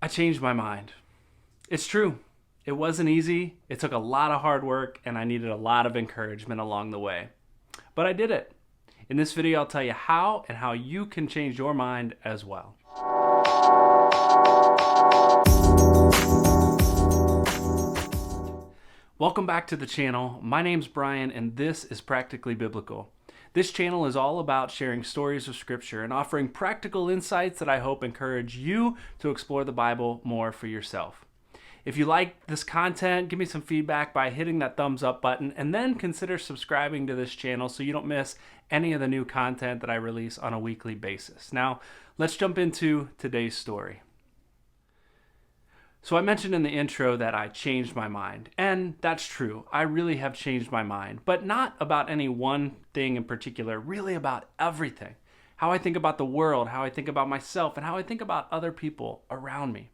I changed my mind. It's true. It wasn't easy. It took a lot of hard work, and I needed a lot of encouragement along the way. But I did it. In this video, I'll tell you how and how you can change your mind as well. Welcome back to the channel. My name's Brian, and this is Practically Biblical. This channel is all about sharing stories of Scripture and offering practical insights that I hope encourage you to explore the Bible more for yourself. If you like this content, give me some feedback by hitting that thumbs up button, and then consider subscribing to this channel so you don't miss any of the new content that I release on a weekly basis. Now, let's jump into today's story. So I mentioned in the intro that I changed my mind, and that's true. I really have changed my mind, but not about any one thing in particular, really about everything. How I think about the world, how I think about myself, and how I think about other people around me.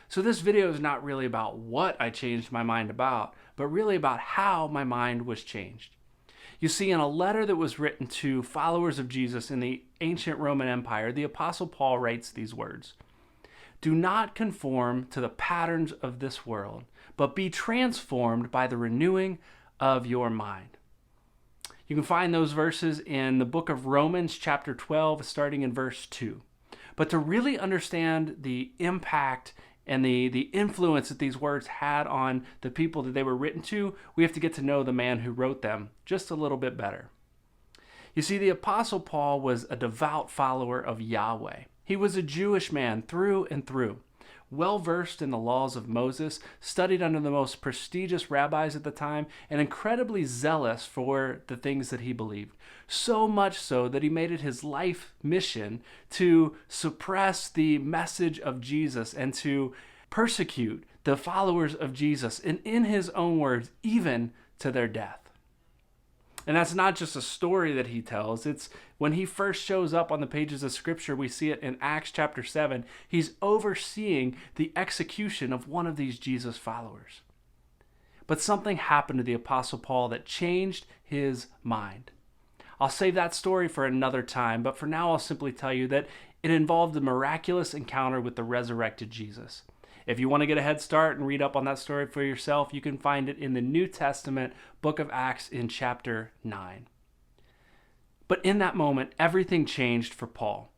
So this video is not really about what I changed my mind about, but really about how my mind was changed. You see, in a letter that was written to followers of Jesus in the ancient Roman Empire, the Apostle Paul writes these words: "Do not conform to the patterns of this world, but be transformed by the renewing of your mind." You can find those verses in the book of Romans, chapter 12, starting in verse 2. But to really understand the impact and the influence that these words had on the people that they were written to, we have to get to know the man who wrote them just a little bit better. You see, the Apostle Paul was a devout follower of Yahweh. He was a Jewish man through and through, well-versed in the laws of Moses, studied under the most prestigious rabbis at the time, and incredibly zealous for the things that he believed. So much so that he made it his life mission to suppress the message of Jesus and to persecute the followers of Jesus, and in his own words, even to their death. And that's not just a story that he tells. It's when he first shows up on the pages of Scripture, we see it in Acts chapter 7. He's overseeing the execution of one of these Jesus followers. But something happened to the Apostle Paul that changed his mind. I'll save that story for another time, but for now I'll simply tell you that it involved a miraculous encounter with the resurrected Jesus. If you want to get a head start and read up on that story for yourself, you can find it in the New Testament book of Acts in chapter 9. But in that moment, everything changed for Paul.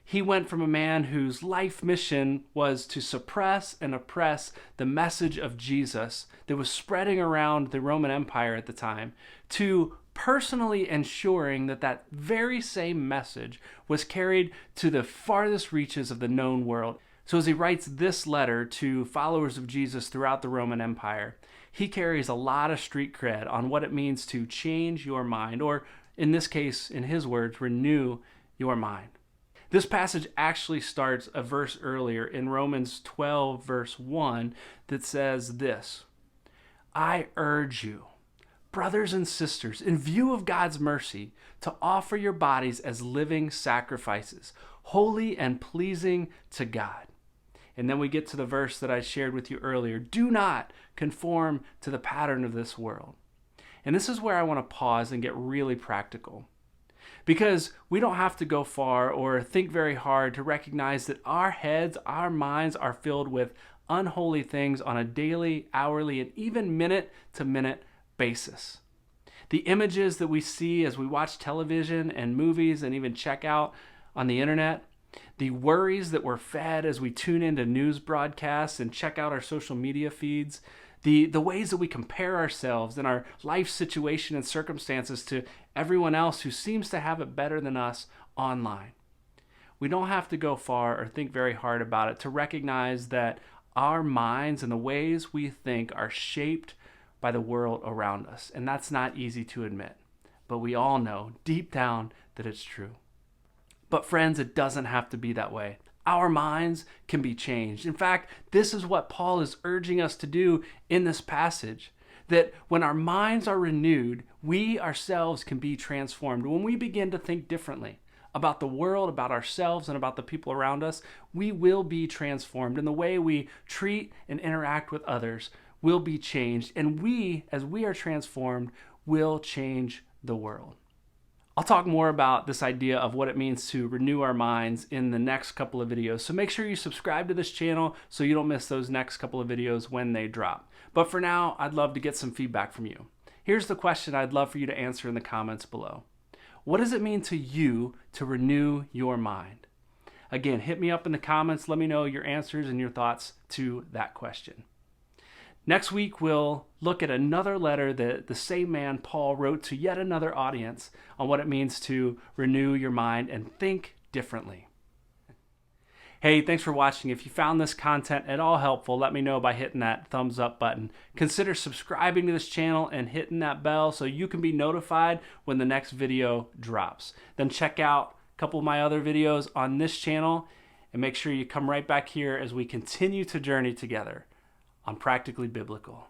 He went from a man whose life mission was to suppress and oppress the message of Jesus that was spreading around the Roman Empire at the time, to personally ensuring that that very same message was carried to the farthest reaches of the known world. So as he writes this letter to followers of Jesus throughout the Roman Empire, he carries a lot of street cred on what it means to change your mind, or in this case, in his words, renew your mind. This passage actually starts a verse earlier in Romans 12, verse 1, that says this: "I urge you, brothers and sisters, in view of God's mercy, to offer your bodies as living sacrifices, holy and pleasing to God." And then we get to the verse that I shared with you earlier: "Do not conform to the pattern of this world." And this is where I want to pause and get really practical. Because we don't have to go far or think very hard to recognize that our heads, our minds are filled with unholy things on a daily, hourly, and even minute-to-minute basis. The images that we see as we watch television and movies and even check out on the internet, the worries that we're fed as we tune into news broadcasts and check out our social media feeds, the ways that we compare ourselves and our life situation and circumstances to everyone else who seems to have it better than us online. We don't have to go far or think very hard about it to recognize that our minds and the ways we think are shaped by the world around us. And that's not easy to admit, but we all know deep down that it's true. But friends, it doesn't have to be that way. Our minds can be changed. In fact, this is what Paul is urging us to do in this passage, that when our minds are renewed, we ourselves can be transformed. When we begin to think differently about the world, about ourselves, and about the people around us, we will be transformed. And the way we treat and interact with others will be changed. And we, as we are transformed, will change the world. I'll talk more about this idea of what it means to renew our minds in the next couple of videos. So make sure you subscribe to this channel so you don't miss those next couple of videos when they drop. But for now, I'd love to get some feedback from you. Here's the question I'd love for you to answer in the comments below. What does it mean to you to renew your mind? Again, hit me up in the comments. Let me know your answers and your thoughts to that question. Next week, we'll look at another letter that the same man, Paul, wrote to yet another audience on what it means to renew your mind and think differently. Hey, thanks for watching. If you found this content at all helpful, let me know by hitting that thumbs up button. Consider subscribing to this channel and hitting that bell so you can be notified when the next video drops. Then check out a couple of my other videos on this channel and make sure you come right back here as we continue to journey together on Practically Biblical.